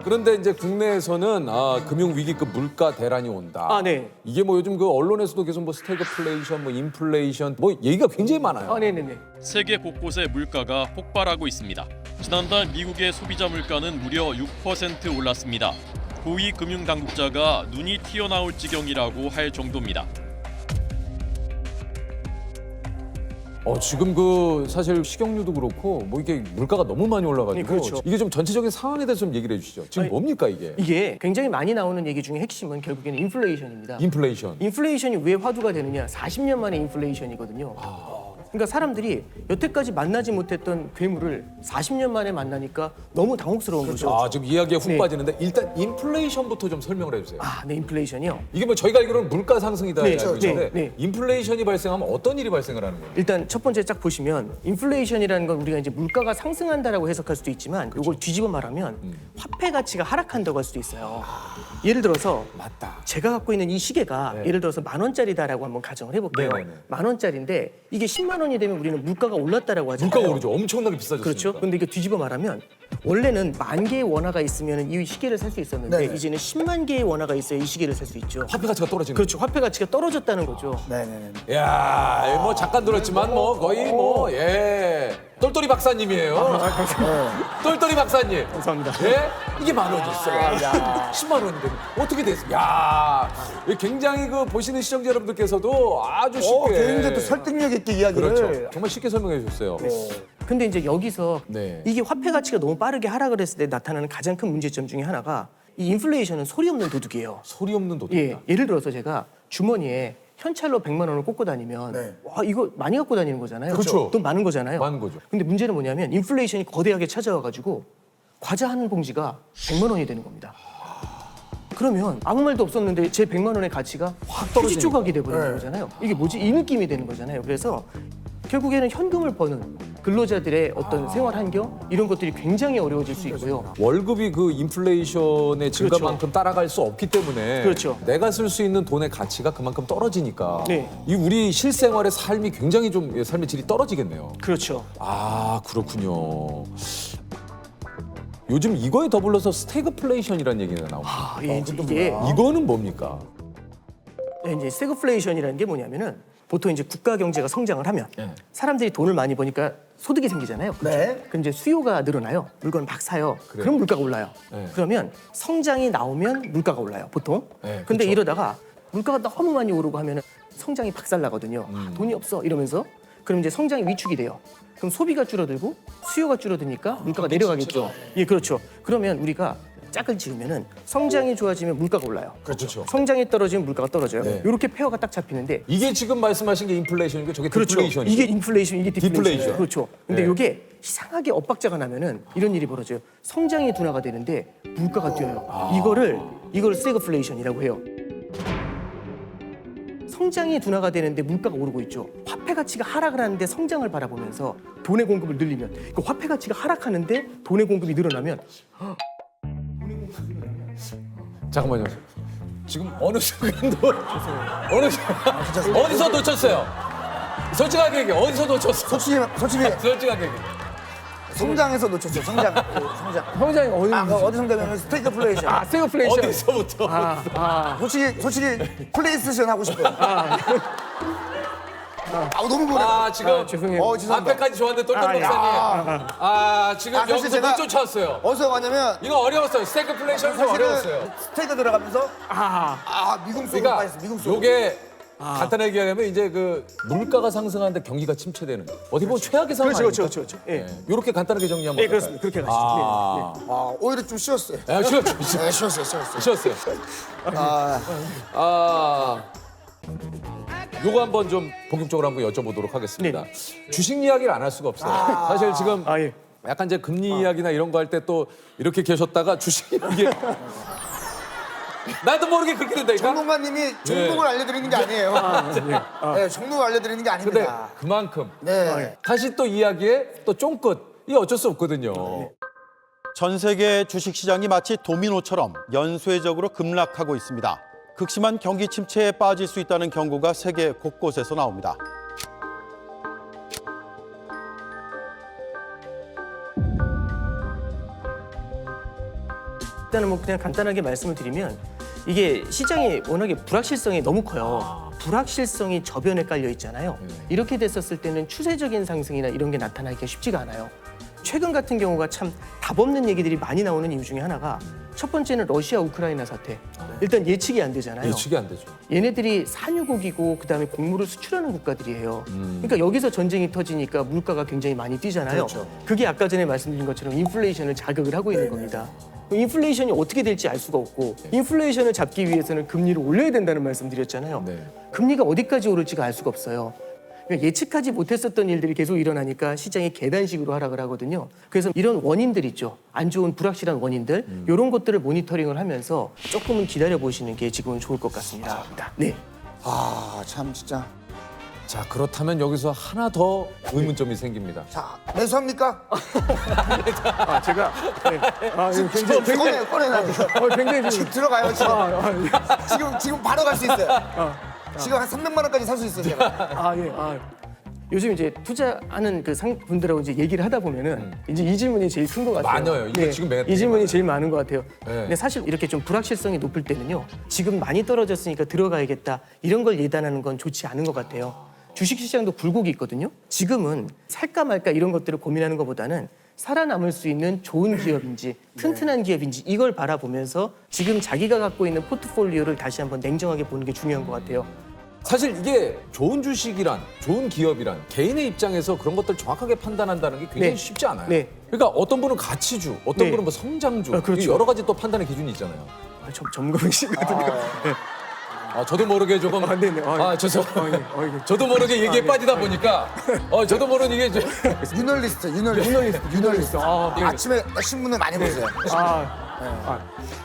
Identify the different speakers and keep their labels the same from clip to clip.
Speaker 1: 그런데 이제 국내에서는 금융 위기급 물가 대란이 온다.
Speaker 2: 아, 네.
Speaker 1: 이게 뭐 요즘 그 언론에서도 계속 뭐 스태그플레이션, 뭐 인플레이션, 뭐 얘기가 굉장히 많아요.
Speaker 2: 아, 네네네.
Speaker 3: 세계 곳곳의 물가가 폭발하고 있습니다. 지난달 미국의 소비자 물가는 무려 6% 올랐습니다. 고위 금융 당국자가 눈이 튀어나올 지경이라고 할 정도입니다.
Speaker 1: 지금 그 사실 식용유도 그렇고 뭐 이게 물가가 너무 많이 올라가지고
Speaker 2: 네, 그렇죠.
Speaker 1: 이게 좀 전체적인 상황에 대해서 좀 얘기를 해주시죠. 지금
Speaker 2: 아니,
Speaker 1: 뭡니까 이게?
Speaker 2: 이게 굉장히 많이 나오는 얘기 중에 핵심은 결국에는 인플레이션입니다.
Speaker 1: 인플레이션.
Speaker 2: 인플레이션이 왜 화두가 되느냐? 40년 만에 인플레이션이거든요. 그러니까 사람들이 여태까지 만나지 못했던 괴물을 40년 만에 만나니까 너무 당혹스러운 거죠.
Speaker 1: 지금 이야기에 훅
Speaker 2: 네.
Speaker 1: 빠지는데 일단 인플레이션부터 좀 설명을 해주세요.
Speaker 2: 네, 인플레이션이요.
Speaker 1: 이게 뭐 저희가 알기로는 물가 상승이다
Speaker 2: 네,
Speaker 1: 알고 있는데
Speaker 2: 네.
Speaker 1: 인플레이션이 발생하면 어떤 일이 발생을 하는 거예요?
Speaker 2: 일단 첫 번째 쫙 보시면 인플레이션이라는 건 우리가 이제 물가가 상승한다라고 해석할 수도 있지만 이걸 뒤집어 말하면 화폐 가치가 하락한다고 할 수도 있어요. 예를 들어서
Speaker 1: 맞다.
Speaker 2: 제가 갖고 있는 이 시계가
Speaker 1: 네.
Speaker 2: 예를 들어서 10,000원짜리다라고 한번 가정을 해볼게요.
Speaker 1: 네네네.
Speaker 2: 10,000원짜리인데 이게 10만 원이 되면 우리는 물가가 올랐다라고 하잖아요.
Speaker 1: 물가가 오르죠. 엄청나게 비싸졌으니까.
Speaker 2: 그렇죠. 근데 이게 뒤집어 말하면 원래는 10,000개의 원화가 있으면 이 시계를 살 수 있었는데
Speaker 4: 네네.
Speaker 2: 이제는 10만 개의 원화가 있어야 이 시계를 살 수 있죠.
Speaker 1: 화폐 가치가 떨어지는
Speaker 2: 그렇죠. 화폐 가치가 떨어졌다는 거죠.
Speaker 4: 네네네.
Speaker 1: 거죠. 야, 뭐 잠깐 들었지만 뭐 거의 똘똘이 박사님이에요. 똘똘이 박사님.
Speaker 2: 감사합니다.
Speaker 1: 예? 이게 10,000원이었어요. 10만 원인데 어떻게 됐어요? 야, 굉장히 그 보시는 시청자 여러분들께서도 아주 쉽게.
Speaker 4: 굉장히 또 설득력 있게 이야기를.
Speaker 1: 그렇죠. 정말 쉽게 설명해 주셨어요.
Speaker 2: 근데 이제 여기서
Speaker 1: 네.
Speaker 2: 이게 화폐 가치가 너무 빠르게 하락을 했을 때 나타나는 가장 큰 문제점 중에 하나가 이 인플레이션은 소리 없는 도둑이에요.
Speaker 1: 소리 없는 도둑이다.
Speaker 2: 예를 들어서 제가 주머니에 현찰로 100만 원을 꽂고 다니면
Speaker 4: 네.
Speaker 2: 와 이거 많이 갖고 다니는 거잖아요.
Speaker 1: 그렇죠.
Speaker 2: 돈 많은 거잖아요.
Speaker 1: 많은 거죠.
Speaker 2: 근데 문제는 뭐냐면 인플레이션이 거대하게 찾아와가지고 과자 한 봉지가 100만 원이 되는 겁니다. 그러면 아무 말도 없었는데 제 100만 원의 가치가 확 떨어지는 조각이 돼버리는 거잖아요. 이게 뭐지? 이 느낌이 되는 거잖아요. 그래서 결국에는 현금을 버는 근로자들의 어떤 생활 환경 이런 것들이 굉장히 어려워질 수 있고요.
Speaker 1: 월급이 그 인플레이션의 증가만큼 따라갈 수 없기 때문에
Speaker 2: 그렇죠.
Speaker 1: 내가 쓸 수 있는 돈의 가치가 그만큼 떨어지니까
Speaker 2: 네.
Speaker 1: 이 우리 실생활의 삶이 굉장히 좀 삶의 질이 떨어지겠네요.
Speaker 2: 그렇죠.
Speaker 1: 아, 그렇군요. 요즘 이거에 더불어서 스태그플레이션이라는 얘기가 나옵니다.
Speaker 2: 이게
Speaker 1: 이거는 뭡니까?
Speaker 2: 이제 스태그플레이션이라는 게 뭐냐면은 보통 이제 국가 경제가 성장을 하면 사람들이 돈을 많이 버니까 소득이 생기잖아요.
Speaker 4: 네.
Speaker 2: 그럼 이제 수요가 늘어나요. 물건을 막 사요. 그럼 물가가 올라요.
Speaker 1: 네.
Speaker 2: 그러면 성장이 나오면 물가가 올라요. 보통.
Speaker 1: 네,
Speaker 2: 근데
Speaker 1: 그쵸.
Speaker 2: 이러다가 물가가 너무 많이 오르고 하면은 성장이 박살나거든요. 돈이 없어 이러면서 그럼 이제 성장이 위축이 돼요. 그럼 소비가 줄어들고 수요가 줄어드니까 물가가 내려가겠죠. 예, 그렇죠. 그러면 우리가 짝을 지으면은 성장이 좋아지면 물가가 올라요.
Speaker 1: 그렇죠.
Speaker 2: 성장이 떨어지면 물가가 떨어져요.
Speaker 1: 네.
Speaker 2: 이렇게 페어가 딱 잡히는데
Speaker 1: 이게 지금 말씀하신 게 인플레이션이고 저게
Speaker 2: 그렇죠.
Speaker 1: 디플레이션이죠.
Speaker 2: 이게 인플레이션, 이게 디플레이션.
Speaker 1: 디플레이션.
Speaker 2: 그렇죠. 근데
Speaker 1: 네.
Speaker 2: 이게 이상하게 엇박자가 나면은 이런 일이 벌어져요. 성장이 둔화가 되는데 물가가 뛰어요. 이걸 스태그플레이션이라고 해요. 성장이 둔화가 되는데 물가가 오르고 있죠. 화폐 가치가 하락을 하는데 성장을 바라보면서 돈의 공급을 늘리면 그 화폐 가치가 하락하는데 돈의 공급이 늘어나면
Speaker 1: 잠깐만요. 지금 어느 순간도 어디서 놓쳤어요? 솔직하게 얘기해. 어디서 놓쳤어?
Speaker 4: 솔직히
Speaker 1: 솔직하게 얘기해.
Speaker 4: 성장에서 놓쳤어요. 성장. 성장.
Speaker 2: 성장이 어디
Speaker 4: 어디 성장이면 스태그플레이션.
Speaker 2: 스태그플레이션.
Speaker 1: 어디서부터?
Speaker 4: 솔직히 플레이스테이션 하고 싶어요. 너무 뭐래.
Speaker 1: 지금
Speaker 2: 죄송해요.
Speaker 4: 죄송합니다.
Speaker 1: 앞에까지 좋았는데 똘똘 목사님. 지금
Speaker 4: 사실
Speaker 1: 여기서
Speaker 4: 제가
Speaker 1: 못 쫓아왔어요.
Speaker 4: 어디서 왔냐면
Speaker 1: 이거 어려웠어요. 스태그플레이션이 좀
Speaker 4: 사실은
Speaker 1: 어려웠어요.
Speaker 4: 스테이크 들어가면서 미국 속으로
Speaker 1: 그러니까
Speaker 4: 빠졌어. 미국 속으로.
Speaker 1: 요게 간단하게 얘기하면 이제 그 물가가 상승하는데 경기가 침체되는 거. 어디 보면 최악의 상황
Speaker 2: 그렇죠,
Speaker 1: 아닙니까?
Speaker 2: 그렇죠. 예.
Speaker 1: 이렇게 간단하게 정리 한번
Speaker 2: 네,
Speaker 1: 할까요?
Speaker 2: 그렇습니다. 그렇게 가시죠.
Speaker 4: 오히려 좀 쉬웠어요.
Speaker 1: 쉬었죠.
Speaker 4: 네, 쉬었어요.
Speaker 1: 요거 한번 좀 본격적으로 한번 여쭤보도록 하겠습니다. 주식 이야기를 안 할 수가 없어요. 사실 지금
Speaker 2: 예.
Speaker 1: 약간 이제 금리 이야기나 이런 거 할 때 또 이렇게 계셨다가 주식 이야기 나도 모르게 그렇게 된다니까.
Speaker 4: 전문가님이 종목을 알려드리는 게 아니에요. 네, 종목을 알려드리는 게
Speaker 1: 근데
Speaker 4: 아닙니다.
Speaker 1: 그만큼
Speaker 4: 네.
Speaker 1: 다시 또 이야기에 또 쫑긋 이게 어쩔 수 없거든요.
Speaker 5: 전 세계 주식시장이 마치 도미노처럼 연쇄적으로 급락하고 있습니다. 극심한 경기 침체에 빠질 수 있다는 경고가 세계 곳곳에서 나옵니다.
Speaker 2: 일단은 뭐 그냥 간단하게 말씀을 드리면 이게 시장이 워낙에 불확실성이 너무 커요. 불확실성이 저변에 깔려 있잖아요. 이렇게 됐었을 때는 추세적인 상승이나 이런 게 나타나기가 쉽지가 않아요. 최근 같은 경우가 참 답 없는 얘기들이 많이 나오는 이유 중에 하나가 첫 번째는 러시아 우크라이나 사태. 일단 예측이 안 되잖아요.
Speaker 1: 예측이 안 되죠.
Speaker 2: 얘네들이 산유국이고 그다음에 곡물을 수출하는 국가들이에요. 그러니까 여기서 전쟁이 터지니까 물가가 굉장히 많이 뛰잖아요. 그게 아까 전에 말씀드린 것처럼 인플레이션을 자극을 하고 있는 겁니다. 인플레이션이 어떻게 될지 알 수가 없고 인플레이션을 잡기 위해서는 금리를 올려야 된다는 말씀드렸잖아요.
Speaker 1: 네.
Speaker 2: 금리가 어디까지 오를지가 알 수가 없어요. 그러니까 예측하지 못했었던 일들이 계속 일어나니까 시장이 계단식으로 하락을 하거든요. 그래서 이런 원인들 있죠. 안 좋은 불확실한 원인들 이런 것들을 모니터링을 하면서 조금은 기다려 보시는 게 지금은 좋을 것 같습니다. 네.
Speaker 4: 참 진짜.
Speaker 1: 자, 그렇다면 여기서 하나 더 의문점이 생깁니다.
Speaker 4: 자, 매수합니까?
Speaker 2: 제가 네. 굉장히
Speaker 4: 꺼내놔요.
Speaker 2: 굉장히
Speaker 4: 지금 들어가요, 지금. 지금 바로 갈 수 있어요. 지금 한 300만 원까지 살 수 있어요, 제가.
Speaker 2: 요즘 이제 투자하는 그 분들하고 이제 얘기를 하다 보면은 이제 이 질문이 제일 큰 것 같아요.
Speaker 1: 많아요. 이거 지금
Speaker 2: 이 질문이
Speaker 1: 많아요.
Speaker 2: 제일 많은 것 같아요.
Speaker 1: 네.
Speaker 2: 근데 사실 이렇게 좀 불확실성이 높을 때는요. 지금 많이 떨어졌으니까 들어가야겠다 이런 걸 예단하는 건 좋지 않은 것 같아요. 주식시장도 굴곡이 있거든요. 지금은 살까 말까 이런 것들을 고민하는 것보다는 살아남을 수 있는 좋은 기업인지 튼튼한 기업인지 이걸 바라보면서 지금 자기가 갖고 있는 포트폴리오를 다시 한번 냉정하게 보는 게 중요한 것 같아요.
Speaker 1: 사실 이게 좋은 주식이란, 좋은 기업이란 개인의 입장에서 그런 것들 정확하게 판단한다는 게 굉장히
Speaker 2: 네.
Speaker 1: 쉽지 않아요.
Speaker 2: 네.
Speaker 1: 그러니까 어떤 분은 가치주, 어떤
Speaker 2: 네.
Speaker 1: 분은 뭐 성장주,
Speaker 2: 그렇죠.
Speaker 1: 여러 가지 또 판단의 기준이 있잖아요.
Speaker 2: 전문이시거든요.
Speaker 1: 저도 모르게 조금
Speaker 2: 네네.
Speaker 1: 저도 모르게 얘기에 빠지다 보니까 저도 모르는 이게
Speaker 4: 유널리스트. 아침에 신문을 많이 보세요.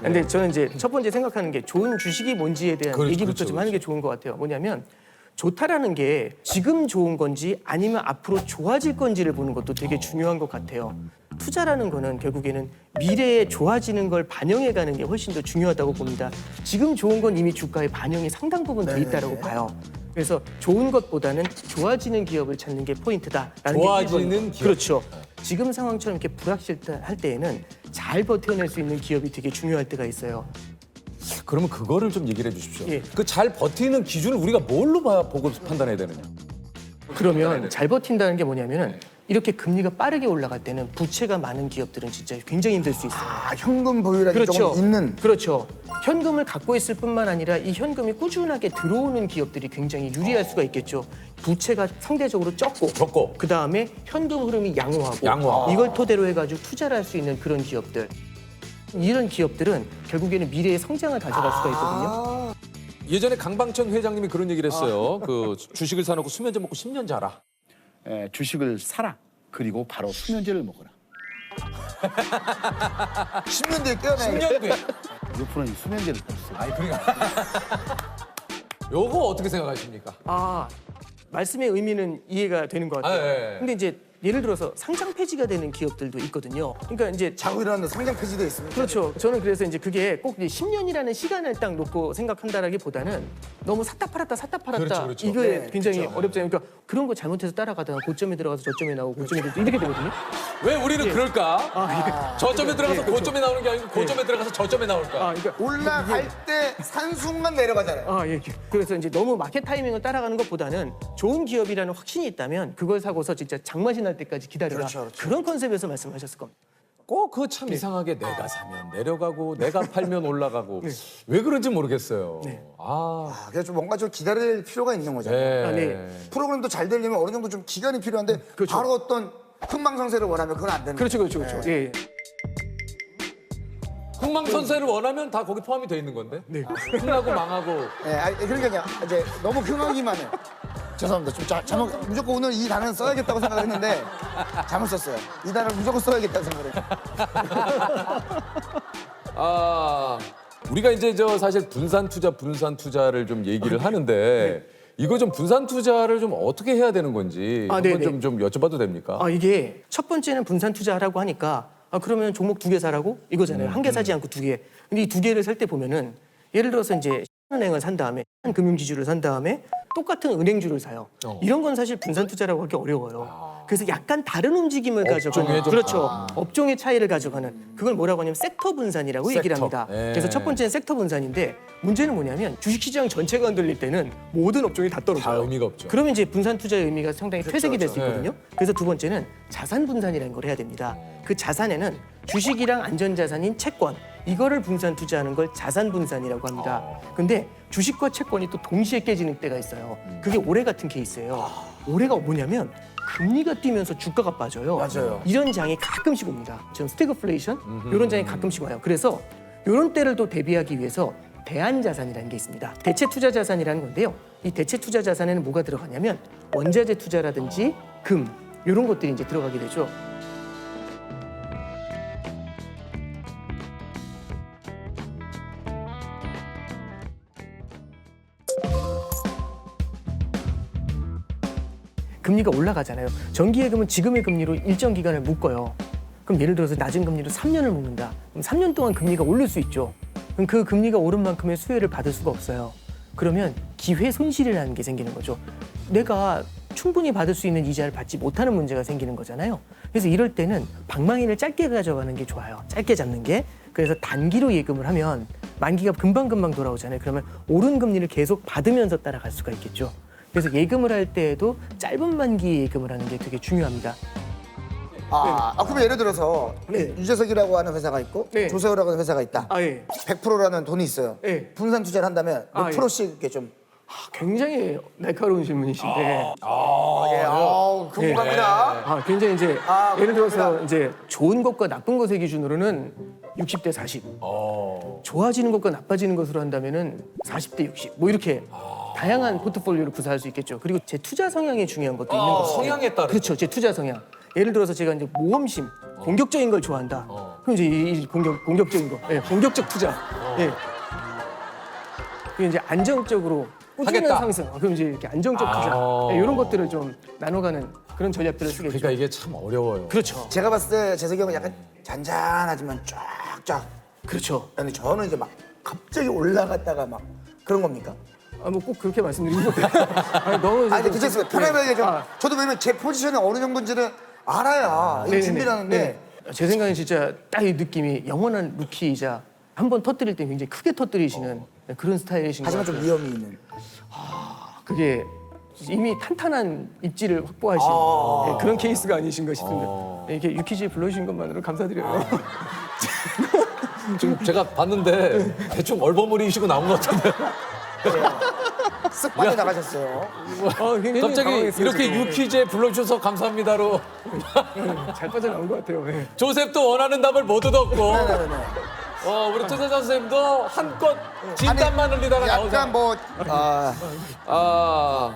Speaker 2: 근데 저는 이제 첫 번째 생각하는 게 좋은 주식이 뭔지에 대한
Speaker 1: 그렇죠,
Speaker 2: 얘기부터
Speaker 1: 그렇죠,
Speaker 2: 좀 하는 게 좋은 것 같아요. 뭐냐면 좋다라는 게 지금 좋은 건지 아니면 앞으로 좋아질 건지를 보는 것도 되게 중요한 것 같아요. 투자라는 거는 결국에는 미래에 좋아지는 걸 반영해가는 게 훨씬 더 중요하다고 봅니다. 지금 좋은 건 이미 주가에 반영이 상당 부분 돼 있다고 봐요. 그래서 좋은 것보다는 좋아지는 기업을 찾는 게 포인트다라는
Speaker 1: 좋아지는
Speaker 2: 게 1번이고.
Speaker 1: 기업.
Speaker 2: 그렇죠. 지금 상황처럼 이렇게 불확실할 때에는 잘 버텨낼 수 있는 기업이 되게 중요할 때가 있어요.
Speaker 1: 그러면 그거를 좀 얘기를 해주십시오.
Speaker 2: 예.
Speaker 1: 그 잘 버티는 기준을 우리가 뭘로 보고 판단해야 되느냐?
Speaker 2: 그러면 잘 버틴다는 게 뭐냐면은 이렇게 금리가 빠르게 올라갈 때는 부채가 많은 기업들은 진짜 굉장히 힘들 수 있어요.
Speaker 4: 현금 보유량이 조금 있는.
Speaker 2: 그렇죠. 현금을 갖고 있을 뿐만 아니라 이 현금이 꾸준하게 들어오는 기업들이 굉장히 유리할 수가 있겠죠. 부채가 상대적으로 적고 그 다음에 현금 흐름이 양호하고 이걸 토대로 해가지고 투자를 할 수 있는 그런 기업들. 이런 기업들은 결국에는 미래의 성장을 가져갈 수가 있거든요.
Speaker 1: 예전에 강방천 회장님이 그런 얘기를 했어요. 그 주식을 사놓고 수면제 먹고 10년 자라.
Speaker 6: 주식을 사라. 그리고 바로 수면제를 먹어라.
Speaker 4: 10년 뒤에 깨어나야
Speaker 1: 10년 뒤에.
Speaker 6: 루프는 수면제를 먹었어요.
Speaker 1: 아니 그러니까 요거 어떻게 생각하십니까?
Speaker 2: 말씀의 의미는 이해가 되는 것 같아요.
Speaker 1: 예.
Speaker 2: 근데 이제 예를 들어서 상장 폐지가 되는 기업들도 있거든요. 그러니까 이제
Speaker 4: 자고 일어났는데 상장 폐지돼 있습니다.
Speaker 2: 그렇죠. 저는 그래서 이제 그게 꼭 10년이라는 시간을 딱 놓고 생각한다라기보다는 너무 샀다 팔았다
Speaker 1: 그렇죠.
Speaker 2: 이거에 굉장히 어렵잖아요. 그러니까 그런 거 잘못해서 따라가다가 고점에 들어가서 저점에 나오고 고점에 들어서 이렇게 되거든요.
Speaker 1: 왜 우리는 그럴까? 저점에 들어가서 고점에 나오는 게 아니고 고점에 들어가서 저점에 나올까?
Speaker 2: 그러니까
Speaker 4: 올라갈 때 산순간 내려가잖아요.
Speaker 2: 그래서 이제 너무 마켓 타이밍을 따라가는 것보다는 좋은 기업이라는 확신이 있다면 그걸 사고서 진짜 장마신 날 때까지 기다려라.
Speaker 4: 그렇죠.
Speaker 2: 그런 컨셉에서 말씀하셨을 겁니다.
Speaker 1: 꼭 그거 참 이상하게 내가 사면 내려가고 내가 팔면 올라가고 왜 그런지 모르겠어요.
Speaker 4: 그래서 좀 뭔가 좀 기다릴 필요가 있는 거죠.
Speaker 2: 네.
Speaker 4: 프로그램도 잘 되려면 어느 정도 좀 기간이 필요한데 바로 어떤 흥망성쇠를 원하면 그건 안 되는
Speaker 2: 그렇죠.
Speaker 4: 거죠.
Speaker 2: 예.
Speaker 1: 흥망선쇠를 원하면 다 거기 포함이 돼 있는 건데. 흥하고 망하고.
Speaker 4: 그러니까 이제 너무 흥하기만 해요. 죄송합니다. 좀 잘못 무조건 오늘 이 단어는 써야겠다고 생각을 했는데 잘못 썼어요. 이 단어를 무조건 써야겠다고 생각을 했어요.
Speaker 1: 우리가 이제 사실 분산 투자를 좀 얘기를 하는데 이거 좀 분산 투자를 좀 어떻게 해야 되는 건지 한번 좀 여쭤봐도 됩니까?
Speaker 2: 이게 첫 번째는 분산 투자라고 하니까 그러면 종목 2개 사라고 이거잖아요. 한 개 사지 않고 2개. 근데 이 2개를 살 때 보면은 예를 들어서 이제 은행을 산 다음에 한 금융지주를 산 다음에 똑같은 은행주를 사요. 이런 건 사실 분산 투자라고 하기 어려워요. 그래서 약간 다른 움직임을 가져가는 그렇죠. 업종의 차이를 가져가는 그걸 뭐라고 하냐면 섹터 분산이라고 얘기를 합니다.
Speaker 1: 예.
Speaker 2: 그래서 첫 번째는 섹터 분산인데 문제는 뭐냐면 주식시장 전체가 흔들릴 때는 모든 업종이 다 떨어져요.
Speaker 1: 다 의미가 없죠.
Speaker 2: 그러면 이제 분산 투자의 의미가 상당히 퇴색이 될 수 있거든요. 그래서 두 번째는 자산 분산이라는 걸 해야 됩니다. 그 자산에는 주식이랑 안전자산인 채권 이거를 분산 투자하는 걸 자산 분산이라고 합니다. 근데 주식과 채권이 또 동시에 깨지는 때가 있어요. 그게 올해 같은 케이스예요. 올해가 뭐냐면 금리가 뛰면서 주가가 빠져요.
Speaker 4: 맞아요.
Speaker 2: 이런 장이 가끔씩 옵니다. 지금 스태그플레이션 이런 장이 가끔씩 와요. 그래서 이런 때를 또 대비하기 위해서 대안자산이라는 게 있습니다. 대체 투자 자산이라는 건데요. 이 대체 투자 자산에는 뭐가 들어가냐면 원자재 투자라든지 금 이런 것들이 이제 들어가게 되죠. 금리가 올라가잖아요. 정기예금은 지금의 금리로 일정 기간을 묶어요. 그럼 예를 들어서 낮은 금리로 3년을 묶는다. 그럼 3년 동안 금리가 오를 수 있죠. 그럼 그 금리가 오른 만큼의 수혜를 받을 수가 없어요. 그러면 기회 손실이라는 게 생기는 거죠. 내가 충분히 받을 수 있는 이자를 받지 못하는 문제가 생기는 거잖아요. 그래서 이럴 때는 방망이를 짧게 가져가는 게 좋아요. 짧게 잡는 게. 그래서 단기로 예금을 하면 만기가 금방금방 돌아오잖아요. 그러면 오른 금리를 계속 받으면서 따라갈 수가 있겠죠. 그래서 예금을 할 때에도 짧은 만기 예금을 하는 게 되게 중요합니다.
Speaker 4: 그럼 예를 들어서
Speaker 2: 네.
Speaker 4: 유재석이라고 하는 회사가 있고
Speaker 2: 네.
Speaker 4: 조세호라고 하는 회사가 있다.
Speaker 2: 아, 예.
Speaker 4: 100%라는 돈이 있어요.
Speaker 2: 네.
Speaker 4: 분산 투자를 한다면 몇
Speaker 2: 아, 예.
Speaker 4: 프로씩 이렇게 좀.
Speaker 2: 굉장히 날카로운 질문이신데.
Speaker 4: 궁금합니다.
Speaker 2: 굉장히 이제
Speaker 4: 아,
Speaker 2: 예를 들어서
Speaker 4: 그렇구나.
Speaker 2: 이제 좋은 것과 나쁜 것의 기준으로는 60대 40. 좋아지는 것과 나빠지는 것으로 한다면은 40대 60. 뭐 이렇게 다양한 포트폴리오를 구사할 수 있겠죠. 그리고 제 투자 성향이 중요한 것도 있는 거죠.
Speaker 1: 성향에 따라.
Speaker 2: 그렇죠. 제 투자 성향. 예를 들어서 제가 이제 모험심, 공격적인 걸 좋아한다. 그럼 이제 이 공격적인 거, 예, 공격적 투자. 예. 그리고 이제 안정적으로 꾸준한
Speaker 1: 하겠다.
Speaker 2: 상승. 그럼 이제 이렇게 안정적 투자. 예, 이런 것들을 좀 나눠가는 그런 전략들을 쓰겠죠.
Speaker 1: 그러니까 이게 참 어려워요.
Speaker 2: 그렇죠.
Speaker 4: 제가 봤을 때 재석이 형은 약간 잔잔하지만 쫙쫙.
Speaker 2: 그렇죠.
Speaker 4: 근데 저는 이제 막 갑자기 올라갔다가 막 그런 겁니까?
Speaker 2: 뭐 꼭 그렇게 말씀드리는 것도 너무
Speaker 4: 아니 괜찮습니다. 편하게 좀.
Speaker 2: 아.
Speaker 4: 저도 왜냐면 제 포지션이 어느 정도인지는 알아야
Speaker 2: 네네네.
Speaker 4: 준비를 하는데.
Speaker 2: 네. 제 생각엔 진짜 딱 이 느낌이 영원한 루키이자 한 번 터뜨릴 때 굉장히 크게 터뜨리시는 그런 스타일이신 것
Speaker 4: 하지만
Speaker 2: 같아요.
Speaker 4: 좀 위험이 있는.
Speaker 2: 그게 이미 탄탄한 입지를 확보하신 예, 그런 케이스가 아니신가 싶습니다. 예, 이렇게 유키즈에 불러주신 것만으로 감사드려요.
Speaker 1: 지금 제가 봤는데 대충 얼버무리시고 나온 것 같은데.
Speaker 4: 쓱 빠져나가셨어요.
Speaker 2: 굉장히
Speaker 1: 갑자기
Speaker 2: 당황했어요,
Speaker 1: 이렇게
Speaker 2: 지금.
Speaker 1: 유퀴즈에 불러주셔서 감사합니다로
Speaker 2: 잘 빠져나온 것 같아요. 예.
Speaker 1: 조셉도 원하는 답을 못 얻었고
Speaker 4: 네네네.
Speaker 1: 우리 투자자 선생님도 한껏 진땀만 흘리다가 나오죠.
Speaker 4: 약간 뭐
Speaker 1: 아